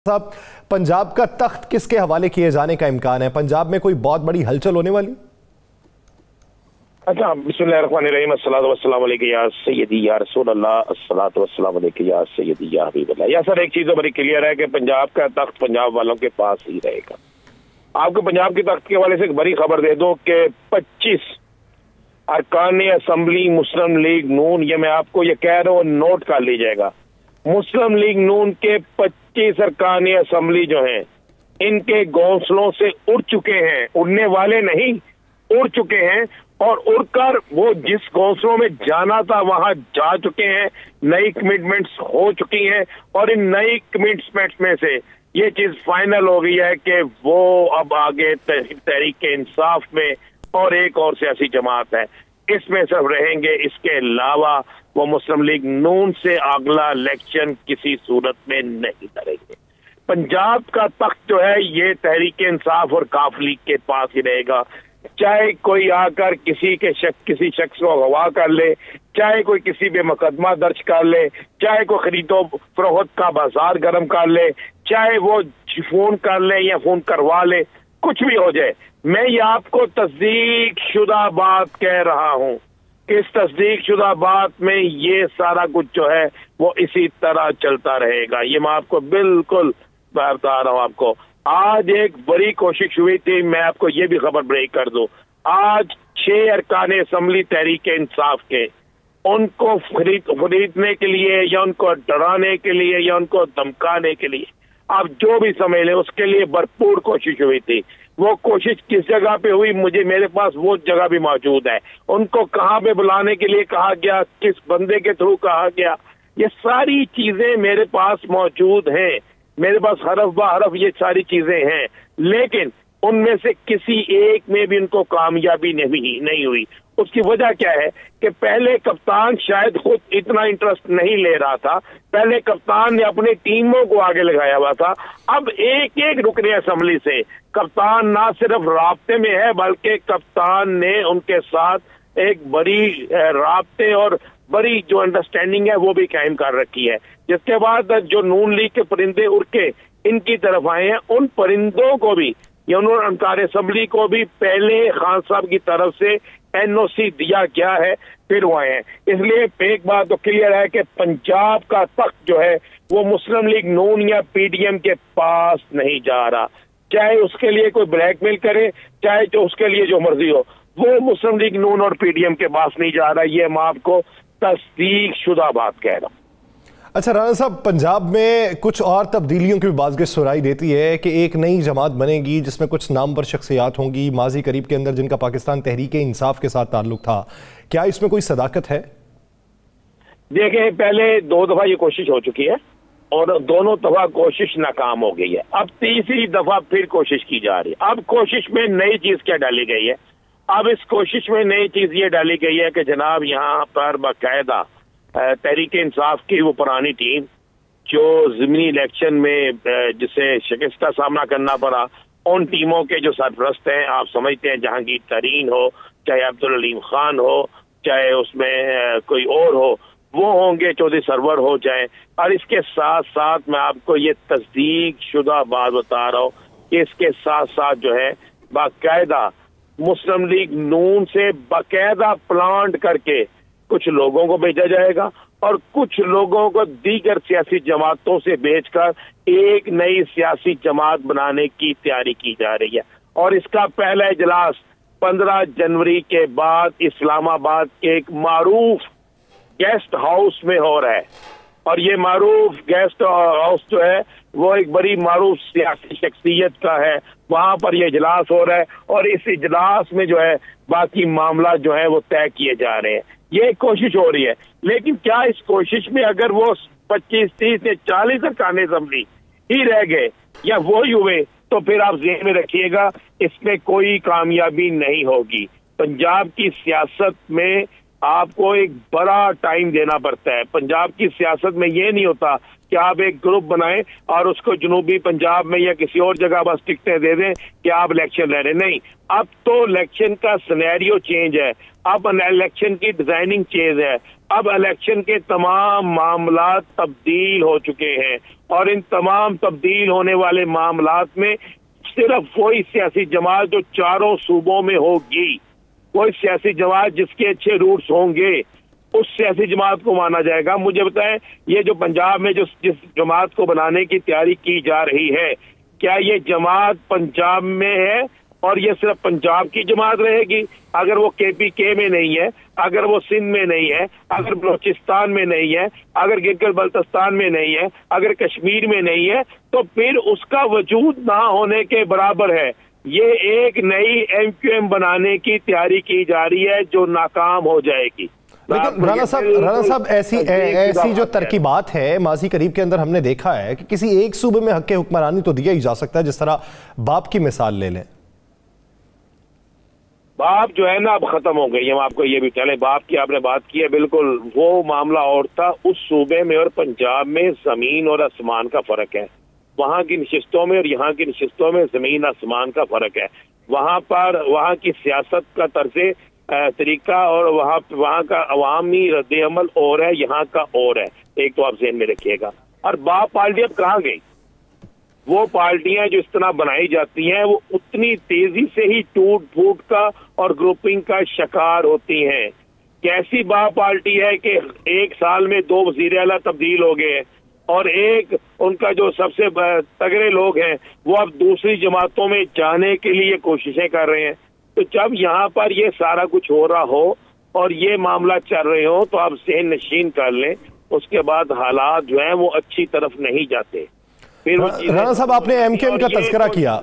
साहब, पंजाब का तख्त किसके हवाले किए जाने का इम्कान है? पंजाब में कोई बहुत बड़ी हलचल होने वाली? अच्छा, बिस्मिल्लाहिर्रहमानिर्रहीम, अस्सलातु वस्सलामु अलैका या सय्यदी या रसूल अल्लाह, अस्सलातु वस्सलामु अलैका या सय्यदी या हबीब अल्लाह। या सर, एक चीज तो बड़ी क्लियर है कि पंजाब का तख्त पंजाब वालों के पास ही रहेगा। आपको पंजाब के तख्त के हवाले से एक बड़ी खबर दे दूं कि 25 अरकान असम्बली मुस्लिम लीग नून, ये मैं आपको ये कह रहा हूँ, नोट कर लीजिएगा, मुस्लिम लीग नून के 25 अरकान असम्बली जो हैं, इनके घोंसलों से उड़ चुके हैं, उड़ने वाले नहीं, उड़ चुके हैं, और उड़कर वो जिस घोंसलों में जाना था वहां जा चुके हैं। नई कमिटमेंट्स हो चुकी हैं और इन नई कमिटमेंट्स में से ये चीज फाइनल हो गई है कि वो अब आगे तहरीक इंसाफ में और एक और सियासी जमात है, इसमें सब रहेंगे। इसके अलावा वो मुस्लिम लीग नून से अगला इलेक्शन किसी सूरत में नहीं करेंगे। पंजाब का तख्त जो है ये तहरीक इंसाफ और काफ लीग के पास ही रहेगा। चाहे कोई आकर किसी शख्स को अगवा कर ले, चाहे कोई किसी पे मुकदमा दर्ज कर ले, चाहे कोई खरीदो फरोख्त का बाजार गर्म कर ले, चाहे वो फोन कर ले या फोन करवा ले, कुछ भी हो जाए, मैं ये आपको तस्दीक शुदा बात कह रहा हूँ कि इस तस्दीक शुदा बात में ये सारा कुछ जो है वो इसी तरह चलता रहेगा। ये मैं आपको बिल्कुल बता रहा हूँ। आपको आज एक बड़ी कोशिश हुई थी, मैं आपको ये भी खबर ब्रेक कर दूं, आज 6 अरकान असम्बली तहरीक इंसाफ के, उनको खरीदने के लिए या उनको डराने के लिए या उनको धमकाने के लिए, आप जो भी समझ लें, उसके लिए भरपूर कोशिश हुई थी। वो कोशिश किस जगह पे हुई, मेरे पास वो जगह भी मौजूद है। उनको कहाँ पे बुलाने के लिए कहा गया, किस बंदे के थ्रू कहा गया, ये सारी चीजें मेरे पास मौजूद हैं। मेरे पास हरफ बा हरफ ये सारी चीजें हैं, लेकिन उनमें से किसी एक में भी उनको कामयाबी नहीं हुई। उसकी वजह क्या है कि पहले कप्तान शायद खुद इतना इंटरेस्ट नहीं ले रहा था, पहले कप्तान ने अपनी टीमों को आगे लगाया हुआ था। अब एक रुकने असेंबली से कप्तान ना सिर्फ राब्ते में है, बल्कि कप्तान ने उनके साथ एक बड़ी राब्ते और बड़ी जो अंडरस्टैंडिंग है वो भी कायम कर रखी है। जिसके बाद जो नून लीग के परिंदे उड़ के इनकी तरफ आए हैं, उन परिंदों को भी या उन्होंने अरकान असम्बली को भी पहले खान साहब की तरफ से एनओसी दिया गया है, फिर वो आए हैं। इसलिए एक बात तो क्लियर है कि पंजाब का तख्त जो है वो मुस्लिम लीग नून या पीडीएम के पास नहीं जा रहा। चाहे उसके लिए कोई ब्लैकमेल करे, चाहे जो उसके लिए जो मर्जी हो, वो मुस्लिम लीग नून और पीडीएम के पास नहीं जा रहा। ये मैं आपको तस्दीक शुदा बात कह रहा हूं। अच्छा राणा साहब, पंजाब में कुछ और तब्दीलियों की भी बाज़ सुनाई देती है कि एक नई जमात बनेगी जिसमें कुछ नामवर शख्सियात होंगी माजी करीब के अंदर जिनका पाकिस्तान तहरीक इंसाफ के साथ ताल्लुक था। क्या इसमें कोई सदाकत है? देखें, पहले 2 दफा ये कोशिश हो चुकी है और दोनों दफा कोशिश नाकाम हो गई है। अब तीसरी दफा फिर कोशिश की जा रही है। अब कोशिश में नई चीज क्या डाली गई है? अब इस कोशिश में नई चीज ये डाली गई है कि जनाब यहाँ पर बाकायदा तहरीक इंसाफ की वो पुरानी टीम जो ज़मीनी इलेक्शन में जिसे शिकस्त का सामना करना पड़ा, उन टीमों के जो सरपरस्त हैं, आप समझते हैं जहांगीर तरीन हो, चाहे अब्दुल अलीम खान हो, चाहे उसमें कोई और हो, वो होंगे, चौधरी सरवर हो जाए। और इसके साथ साथ मैं आपको ये तस्दीक शुदा बात बता रहा हूँ कि इसके साथ साथ जो है बाकायदा मुस्लिम लीग नून से बाकायदा प्लांट करके कुछ लोगों को भेजा जाएगा और कुछ लोगों को दीगर सियासी जमातों से भेजकर एक नई सियासी जमात बनाने की तैयारी की जा रही है। और इसका पहला इजलास 15 जनवरी के बाद इस्लामाबाद के एक मारूफ गेस्ट हाउस में हो रहा है। और ये मारूफ गेस्ट हाउस जो है वो एक बड़ी मारूफ सियासी शख्सियत का है, वहां पर ये इजलास हो रहा है और इस इजलास में जो है बाकी मामला जो है वो तय किए जा रहे हैं। ये कोशिश हो रही है, लेकिन क्या इस कोशिश में अगर वो 25, 30 या 40 अरकान असम्बली ही रह गए या वो ही हुए तो फिर आप ज़हन में रखिएगा इसमें कोई कामयाबी नहीं होगी। पंजाब की सियासत में आपको एक बड़ा टाइम देना पड़ता है। पंजाब की सियासत में ये नहीं होता کہ آپ ایک گروپ بنائیں اور اس کو جنوبی پنجاب میں یا کسی اور جگہ بس ٹکٹیں دے دیں کہ آپ الیکشن لڑیں. نہیں, اب تو الیکشن کا سینیریو چینج ہے, اب الیکشن کی ڈیزائننگ چینج ہے, اب الیکشن کے تمام معاملات تبدیل ہو چکے ہیں, اور ان تمام تبدیل ہونے والے معاملات میں صرف وہی سیاسی جماعت جو چاروں صوبوں میں ہوگی, کوئی سیاسی جماعت جس کے اچھے روٹس ہوں گے, اس سیاسی جماعت کو مانا جائے گا. مجھے بتائیں, یہ جو پنجاب میں جس جماعت کو بنانے کی تیاری کی جا رہی ہے, کیا یہ جماعت پنجاب میں ہے اور یہ صرف پنجاب کی جماعت رہے گی؟ اگر وہ KPK میں نہیں ہے, اگر وہ سندھ میں نہیں ہے, اگر بلوچستان میں نہیں ہے, اگر گلگت بلتستان میں نہیں ہے, اگر کشمیر میں نہیں ہے, تو پھر اس کا وجود نہ ہونے کے برابر ہے. یہ ایک نئی MQM بنانے کی تیاری کی جا رہی ہے جو ناکام ہو جائے گی. لیکن رانا صاحب ایسی جو ترکیبات ہے ماضی قریب کے اندر ہم نے دیکھا ہے کہ کسی ایک صوبے میں حق حکمرانی تو دیا ہی جا سکتا ہے, جس طرح باپ کی مثال لے لیں. باپ جو ہے نا اب ختم ہو گئی. ہم آپ کو یہ بھی چلیں, باپ کی آپ نے بات کی ہے, بالکل وہ معاملہ اور تھا. اس صوبے میں اور پنجاب میں زمین اور آسمان کا فرق ہے. وہاں کی نشستوں میں اور یہاں کی نشستوں میں زمین آسمان کا فرق ہے. وہاں کی سیاست کا طرز طریقہ اور وہاں کا عوامی رد عمل اور ہے, یہاں کا اور ہے. ایک تو آپ ذہن میں رکھیے گا. اور باپ پارٹی اب کہاں گئی؟ وہ پارٹیاں جو اس طرح بنائی جاتی ہیں وہ اتنی تیزی سے ہی ٹوٹ پھوٹ کا اور گروپنگ کا شکار ہوتی ہیں. کیسی باپ پارٹی ہے کہ ایک سال میں 2 وزیر اعلیٰ تبدیل ہو گئے, اور ایک ان کا جو سب سے تگڑے لوگ ہیں وہ اب دوسری جماعتوں میں جانے کے لیے کوششیں کر رہے ہیں. تو جب یہاں پر یہ سارا کچھ ہو رہا ہو اور یہ معاملہ چل رہے ہوں تو آپ ذہن نشین کر لیں, اس کے بعد حالات جو ہیں وہ اچھی طرف نہیں جاتے. رانا صاحب, آپ نے MKM کا تذکرہ کیا,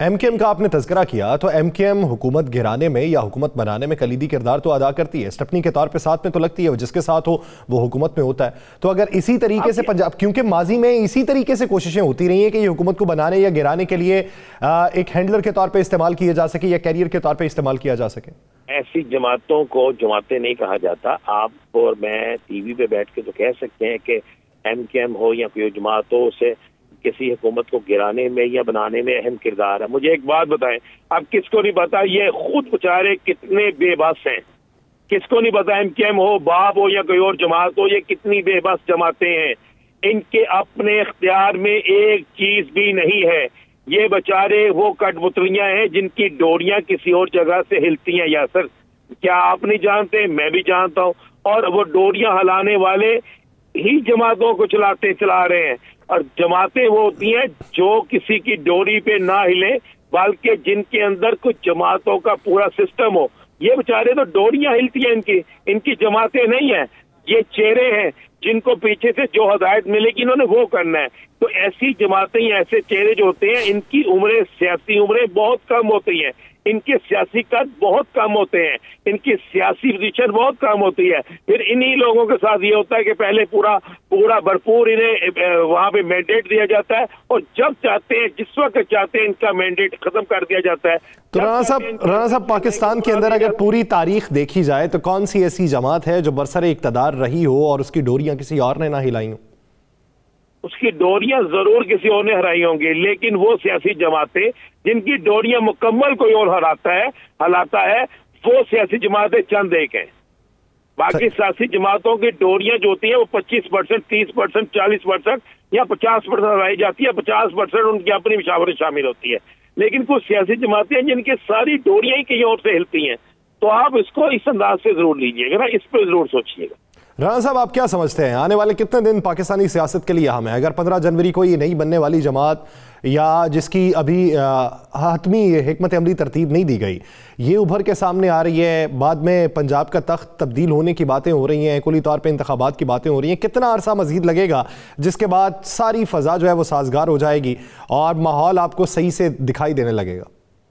MKM کا آپ نے تذکرہ کیا, تو MKM حکومت گرانے میں یا حکومت بنانے میں کلیدی کردار تو ادا کرتی ہے, اسٹپنی کے طور پہ ساتھ میں تو لگتی ہے, جس کے ساتھ ہو وہ حکومت میں ہوتا ہے. تو اگر اسی طریقے سے پنجاب, کیونکہ ماضی میں اسی طریقے سے کوششیں ہوتی رہی ہیں کہ یہ حکومت کو بنانے یا گرانے کے لیے ایک ہینڈلر کے طور پہ استعمال کیا جا سکے یا کیریئر کے طور پہ استعمال کیا جا سکے. ایسی جماعتوں کو جماعتیں نہیں کہا جاتا. آپ اور میں ٹی وی پہ بیٹھ کے تو کہہ سکتے ہیں کہ MKM ہو یا کوئی جماعت ہو, اسے کسی حکومت کو گرانے میں یا بنانے میں اہم کردار ہے. مجھے ایک بات بتائیں, اب کس کو نہیں پتا یہ خود بیچارے کتنے بے بس ہیں؟ کس کو نہیں پتا MKM ہو, باپ ہو یا کوئی اور جماعت ہو, یہ کتنی بے بس جماعتیں ہیں. ان کے اپنے اختیار میں ایک چیز بھی نہیں ہے. یہ بیچارے وہ کٹ بتریاں ہیں جن کی ڈوریاں کسی اور جگہ سے ہلتی ہیں. یاسر, کیا آپ نہیں جانتے؟ میں بھی جانتا ہوں. اور وہ ڈوریاں ہلانے والے ہی جماعتوں کو چلا رہے ہیں. اور جماعتیں وہ ہوتی ہیں جو کسی کی ڈوری پہ نہ ہلیں, بلکہ جن کے اندر کچھ جماعتوں کا پورا سسٹم ہو. یہ بیچارے تو ڈوریاں ہلتی ہیں, ان کی جماعتیں نہیں ہیں. یہ چہرے ہیں جن کو پیچھے سے جو ہدایت ملے گی انہوں نے وہ کرنا ہے. تو ایسی جماعتیں, ایسے چہرے جو ہوتے ہیں, ان کی عمریں, سیاسی عمریں بہت کم ہوتی ہیں, ان کے سیاسی قد بہت کم ہوتے ہیں, ان کی سیاسی پوزیشن بہت کم ہوتی ہے. پھر انہی لوگوں کے ساتھ یہ ہوتا ہے کہ پہلے پورا بھرپور انہیں وہاں پہ مینڈیٹ دیا جاتا ہے, اور جب چاہتے ہیں, جس وقت چاہتے ہیں, ان کا مینڈیٹ ختم کر دیا جاتا ہے. تو رانا صاحب, پاکستان کے اندر اگر پوری تاریخ دیکھی جائے تو کون سی ایسی جماعت ہے جو برسر اقتدار رہی ہو اور اس کی ڈوریاں کسی اور نے نہ ہلائی ہوں؟ اس کی ڈوریاں ضرور کسی اور نے ہرائی ہوں گی, لیکن وہ سیاسی جماعتیں جن کی ڈوریاں مکمل کوئی اور ہلاتا ہے وہ سیاسی جماعتیں چند ایک ہیں. باقی سیاسی جماعتوں کی ڈوریاں جو ہوتی ہیں وہ 25%, 30%, 40% یا 50% ہلائی جاتی ہے. 50% ان کی اپنی مشاورت شامل ہوتی ہے. لیکن کچھ سیاسی جماعتیں جن کی ساری ڈوریاں ہی کہیں اور سے ہلتی ہیں. تو آپ اس کو اس انداز سے ضرور لیجئے گا نا, اس پہ ضرور سوچئے گا. رانا صاحب, آپ کیا سمجھتے ہیں آنے والے کتنے دن پاکستانی سیاست کے لیے اہم ہے؟ اگر 15 جنوری کو یہ نہیں بننے والی جماعت یا جس کی ابھی حتمی حکمت عملی ترتیب نہیں دی گئی, یہ ابھر کے سامنے آ رہی ہے, بعد میں پنجاب کا تخت تبدیل ہونے کی باتیں ہو رہی ہیں, کلی طور پہ انتخابات کی باتیں ہو رہی ہیں, کتنا عرصہ مزید لگے گا جس کے بعد ساری فضا جو ہے وہ سازگار ہو جائے گی اور ماحول آپ کو صحیح سے دکھائی دینے لگے گا؟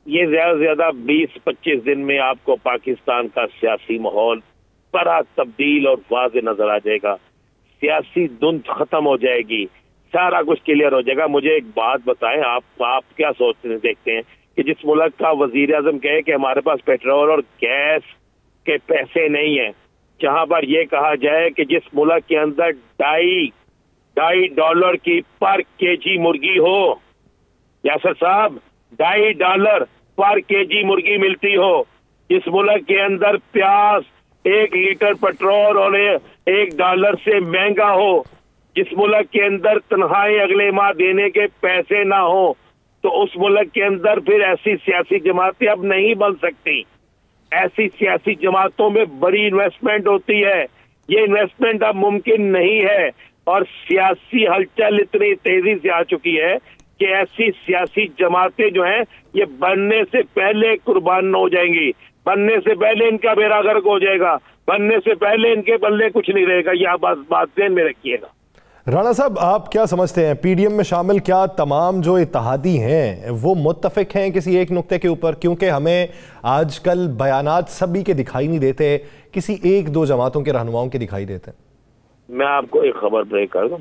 یہ زیادہ سے زیادہ 20-25 دن میں آپ کو پاکستان کا سیاسی ماحول بڑا تبدیل اور واضح نظر آ جائے گا. سیاسی دھند ختم ہو جائے گی, سارا کچھ کلیئر ہو جائے گا. مجھے ایک بات بتائیں, آپ کیا سوچتے ہیں, دیکھتے ہیں کہ جس ملک کا وزیر اعظم کہے کہ ہمارے پاس پیٹرول اور گیس کے پیسے نہیں ہیں, جہاں پر یہ کہا جائے کہ جس ملک کے اندر 2.5 $2.5 की पर केजी मुर्गी हो, यासर साहब, $2.5 पर केजी मुर्गी मिलती हो, इस मुल्क के अंदर प्याज 1 लीटर पेट्रोल और $1 से महंगा हो, जिस मुल्क के अंदर तनख्वाहें अगले माह देने के पैसे ना हो, तो उस मुल्क के अंदर फिर ऐसी सियासी जमातें अब नहीं बन सकती। ऐसी सियासी जमातों में बड़ी इन्वेस्टमेंट होती है, ये इन्वेस्टमेंट अब मुमकिन नहीं है। और सियासी हलचल इतनी तेजी से आ चुकी है कि ऐसी सियासी जमातें जो हैं ये बनने से पहले कुर्बान हो जाएंगी, बनने से पहले इनका बेड़ा गर्क हो जाएगा, बनने से पहले इनके बल्ले कुछ नहीं रहेगा। ये आप बात ध्यान में रखिएगा। राणा साहब, आप क्या समझते हैं, पीडीएम में शामिल क्या तमाम जो इत्तेहादी हैं वो मुत्तफिक हैं किसी एक नुक्ते के ऊपर? क्योंकि हमें आजकल बयानात सभी के दिखाई नहीं देते, किसी एक दो जमातों के रहनुमाओं के दिखाई देते हैं। मैं आपको एक खबर ब्रेक कर दूं,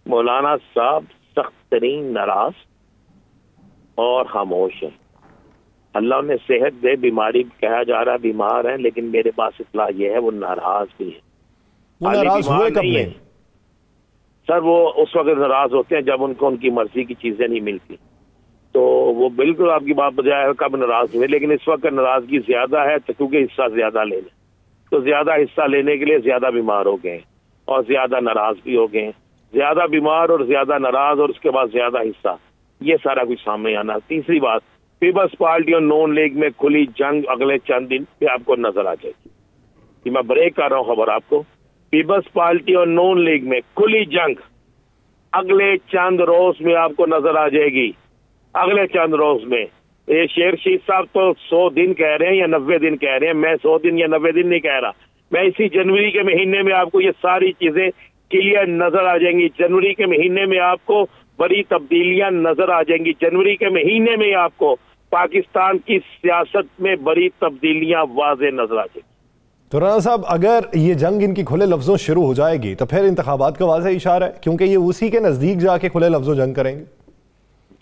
मौलाना साहब सख्त तरीन नाराज और खामोश है। अल्लाह ने सेहत दे, बीमारी कहा जा रहा है बीमार है, लेकिन मेरे पास इत्तला ये है वो नाराज भी है। वो नाराज हुए कब में? सर वो उस वक्त नाराज होते हैं जब उनको उनकी मर्जी की चीजें नहीं मिलती, तो वो बिल्कुल आपकी बात बजाय कब नाराज हुए। लेकिन इस वक्त नाराजगी ज्यादा है तो क्योंकि हिस्सा ज्यादा ले लें, तो ज्यादा हिस्सा लेने के लिए ज्यादा बीमार हो गए और ज्यादा नाराज भी हो गए। ज्यादा बीमार और ज्यादा नाराज और उसके बाद ज्यादा हिस्सा, ये सारा कुछ सामने आना। तीसरी बात, पीपल्स पार्टी और नॉन लीग में खुली जंग अगले चंद दिन पे आपको नजर आ जाएगी। मैं ब्रेक कर रहा हूँ खबर आपको, पीपल्स पार्टी और नॉन लीग में खुली जंग अगले चंद रोज में आपको नजर आ जाएगी। अगले चंद रोज में ये शेर शीख साहब तो 100 दिन कह रहे हैं या 90 दिन कह रहे हैं, मैं 100 दिन या 90 दिन नहीं कह रहा। मैं इसी जनवरी के महीने में आपको ये सारी चीजें क्लियर नजर आ जाएंगी। जनवरी के महीने में आपको बड़ी तब्दीलियां नजर आ जाएंगी। जनवरी के महीने में आपको पाकिस्तान की सियासत में बड़ी तब्दीलियां वाज़ेह नजर आ जाएंगी। तो राणा साहब, अगर ये जंग इनकी खुले लफ्जों शुरू हो जाएगी तो फिर इंतखाबात का वाज़ेह इशारा है, क्योंकि ये उसी के नजदीक जाके खुले लफ्जों जंग करेंगे।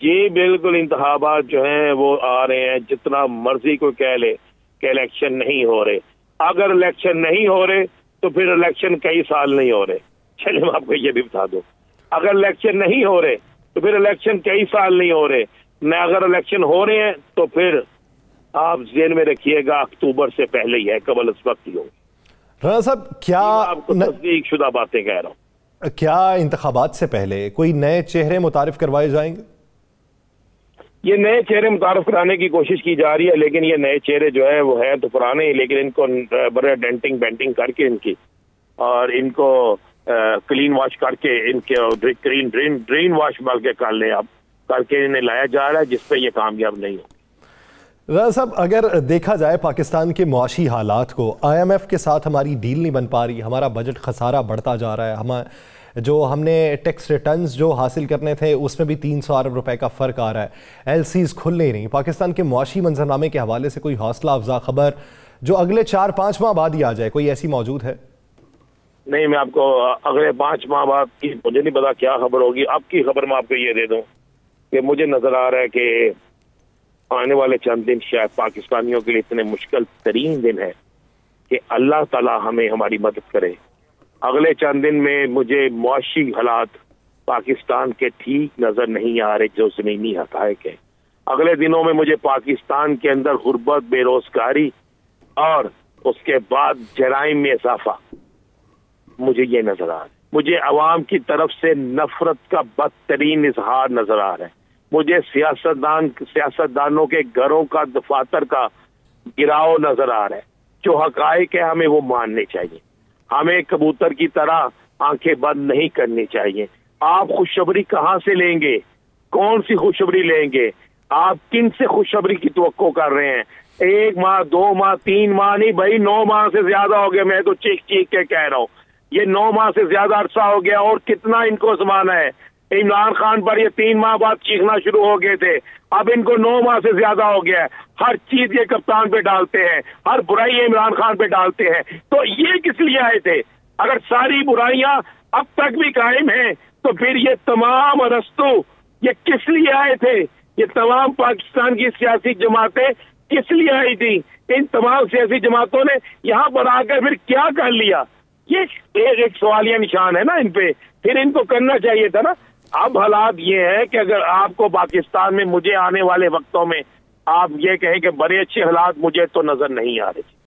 जी बिल्कुल, इंतखाबात जो हैं वो आ रहे हैं, जितना मर्जी कोई कह ले कि इलेक्शन नहीं हो रहे। अगर इलेक्शन नहीं हो रहे तो फिर इलेक्शन कई साल नहीं हो रहे। चलिए मैं आपको ये भी बता दूं, अगर इलेक्शन नहीं हो रहे तो फिर इलेक्शन कई साल नहीं हो रहे, न अगर इलेक्शन हो रहे हैं तो फिर आप ज़हन में रखिएगा अक्टूबर से पहले ही है, कबल इस वक्त ही होगा। राणा साहब, क्या आपको तस्दीक शुदा बातें कह रहा हूँ, क्या इंतखाबात से पहले कोई नए चेहरे मुतारिफ करवाए जाएंगे? ये नए चेहरे मुतारफ कराने की कोशिश की जा रही है, लेकिन ये नए चेहरे जो है वो है तो पुराने ही, लेकिन इनको बड़े डेंटिंग बेंटिंग करके इनकी और इनको क्लीन वॉश करके इनके ड्रेन वॉश बल्कि कर ले अब करके इन्हें लाया जा रहा है, जिस पे ये कामयाब नहीं हो। राणा साहब, अगर देखा जाए पाकिस्तान के मुआशी हालात को, IMF के साथ हमारी डील नहीं बन पा रही, हमारा बजट खसारा बढ़ता जा रहा है, जो हमने टैक्स रिटर्न्स जो हासिल करने थे उसमें भी 300 अरब रुपए का फ़र्क आ रहा है, LCs खुल नहीं रही, पाकिस्तान के मुआशी मंजरनामे के हवाले से कोई हौसला अफजा खबर जो अगले 4-5 माह बाद ही आ जाए, कोई ऐसी मौजूद है? नहीं, मैं आपको अगले 5 माह बाद की मुझे नहीं पता क्या खबर होगी। आपकी खबर मैं आपको ये दे दूं कि मुझे नजर आ रहा है कि आने वाले चंद दिन शायद पाकिस्तानियों के लिए इतने मुश्किल तरीन दिन है कि अल्लाह ताला हमें हमारी मदद करे। अगले चंद दिन में मुझे मुआशी हालात पाकिस्तान के ठीक नजर नहीं आ रहे, जो ज़मीनी हक़ाइक़ है। अगले दिनों में मुझे पाकिस्तान के अंदर गुर्बत, बेरोजगारी और उसके बाद जराइम में इजाफा मुझे ये नजर आ रहा है। मुझे अवाम की तरफ से नफरत का बदतरीन इजहार नजर आ रहा है। मुझे सियासतदानों के घरों का, दफातर का गिराव नजर आ रहा है। जो हक़ाइक़ है हमें वो मानने चाहिए, हमें कबूतर की तरह आंखें बंद नहीं करनी चाहिए। आप खुशखबरी कहाँ से लेंगे? कौन सी खुशखबरी लेंगे? आप किन से खुशखबरी की तवक्को कर रहे हैं? 1 माह, 2 माह, 3 माह नहीं भाई, 9 माह से ज्यादा हो गया। मैं तो चीख चीख के कह रहा हूँ, ये 9 माह से ज्यादा अरसा हो गया। और कितना इनको जमाना है? इमरान खान पर ये 3 माह बाद चीखना शुरू हो गए थे, अब इनको 9 माह से ज्यादा हो गया है। हर चीज ये कप्तान पे डालते हैं, हर बुराई इमरान खान पे डालते हैं। तो ये किस लिए आए थे? अगर सारी बुराइयां अब तक भी कायम हैं तो फिर ये तमाम अरस्तु ये किस लिए आए थे? ये तमाम पाकिस्तान की सियासी जमातें किस लिए आई थी? इन तमाम सियासी जमातों ने यहाँ पर आकर फिर क्या कर लिया? یہ ایک سوالیہ نشان ہے نا ان پہ. پھر ان کو کرنا چاہیے تھا نا. اب حالات یہ ہے کہ اگر آپ کو پاکستان میں مجھے آنے والے وقتوں میں آپ یہ کہیں کہ بڑے اچھے حالات مجھے تو نظر نہیں آ رہے.